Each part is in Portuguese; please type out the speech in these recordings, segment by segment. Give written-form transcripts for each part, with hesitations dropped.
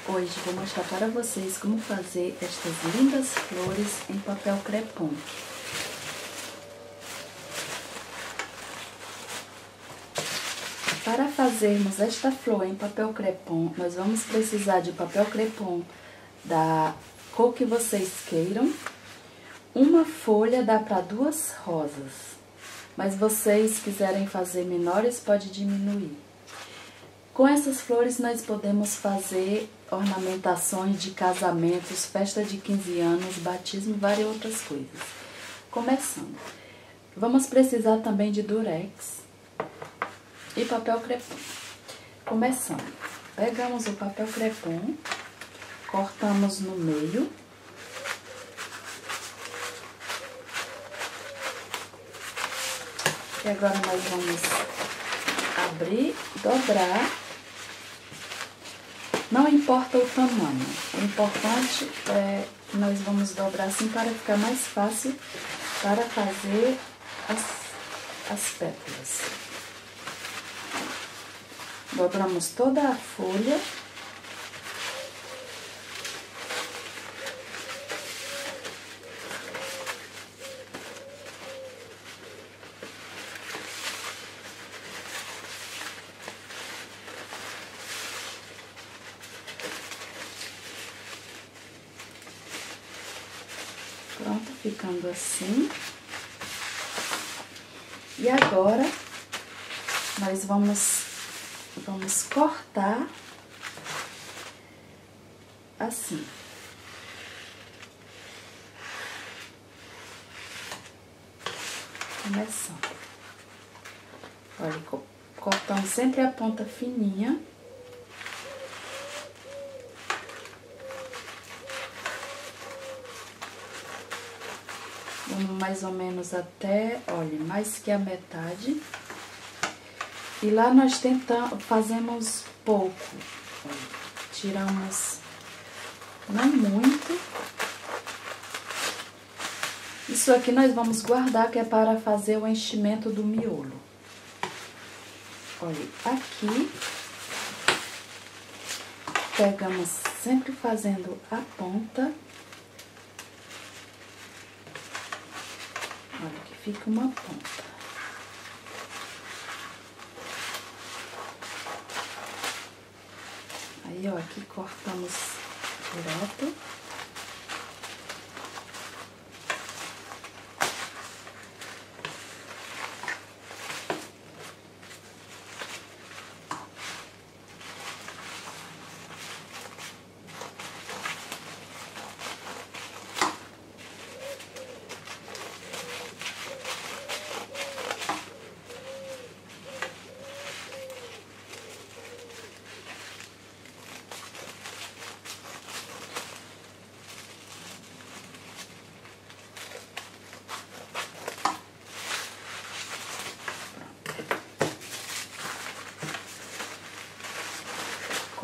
Hoje vou mostrar para vocês como fazer estas lindas flores em papel crepom. Para fazermos esta flor em papel crepom, nós vamos precisar de papel crepom da cor que vocês queiram. Uma folha dá para 2 rosas, mas vocês quiserem fazer menores, pode diminuir. Com essas flores nós podemos fazer ornamentações de casamentos, festa de 15 anos, batismo, várias outras coisas. Começando, vamos precisar também de durex e papel crepom. Começando, pegamos o papel crepom, cortamos no meio. E agora nós vamos abrir, dobrar. Não importa o tamanho, o importante é que nós vamos dobrar assim para ficar mais fácil para fazer as pétalas. Dobramos toda a folha. Pronto, ficando assim. E agora, nós vamos cortar assim. Começando. Olha, cortando sempre a ponta fininha. Vamos mais ou menos até, olha, mais que a metade. E lá nós fazemos pouco. Olha, tiramos não muito. Isso aqui nós vamos guardar, que é para fazer o enchimento do miolo. Olha, aqui, pegamos sempre fazendo a ponta. Olha, que fica uma ponta. Aí, ó, aqui cortamos direto.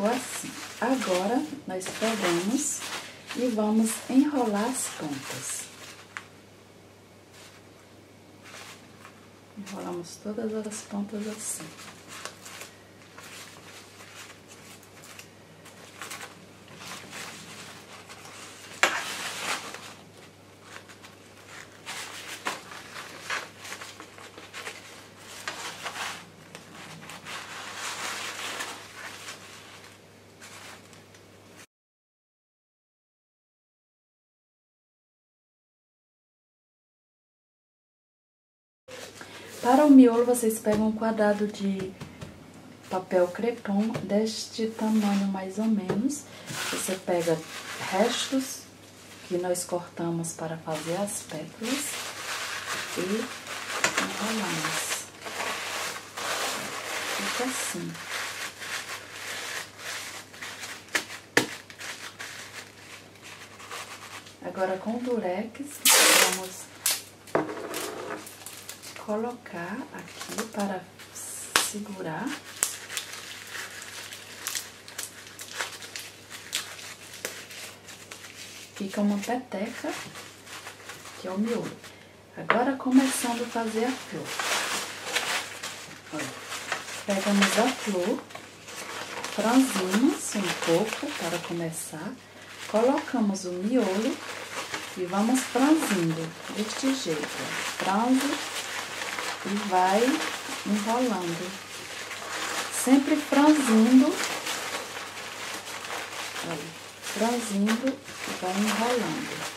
Assim. Agora, nós pegamos e vamos enrolar as pontas. Enrolamos todas as pontas assim. Para o miolo, vocês pegam um quadrado de papel crepom deste tamanho mais ou menos. Você pega restos que nós cortamos para fazer as pétalas e enrolamos. Fica assim. Agora com o durex, vamos colocar aqui para segurar. Fica uma peteca, que é o miolo. Agora começando a fazer a flor. Olha, pegamos a flor, franzimos um pouco para começar. Colocamos o miolo e vamos franzindo deste jeito, ó. Franze e vai enrolando. Sempre franzindo, olha, franzindo e vai enrolando.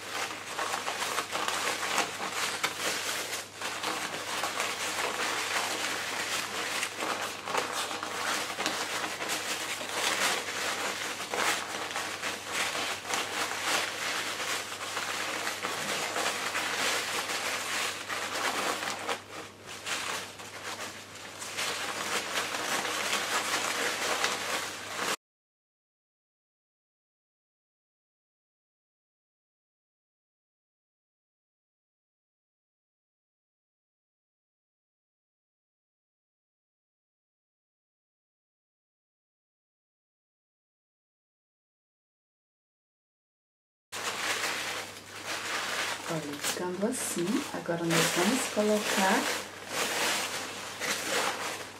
Olha, ficando assim, agora nós vamos colocar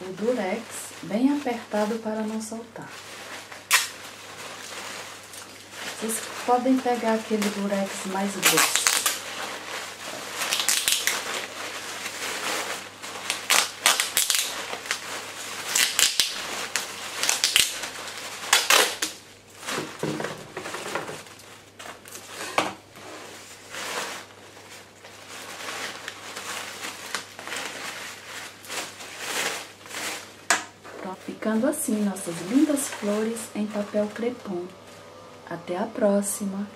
o durex bem apertado para não soltar. Vocês podem pegar aquele durex mais grosso. Ficando assim nossas lindas flores em papel crepom. Até a próxima!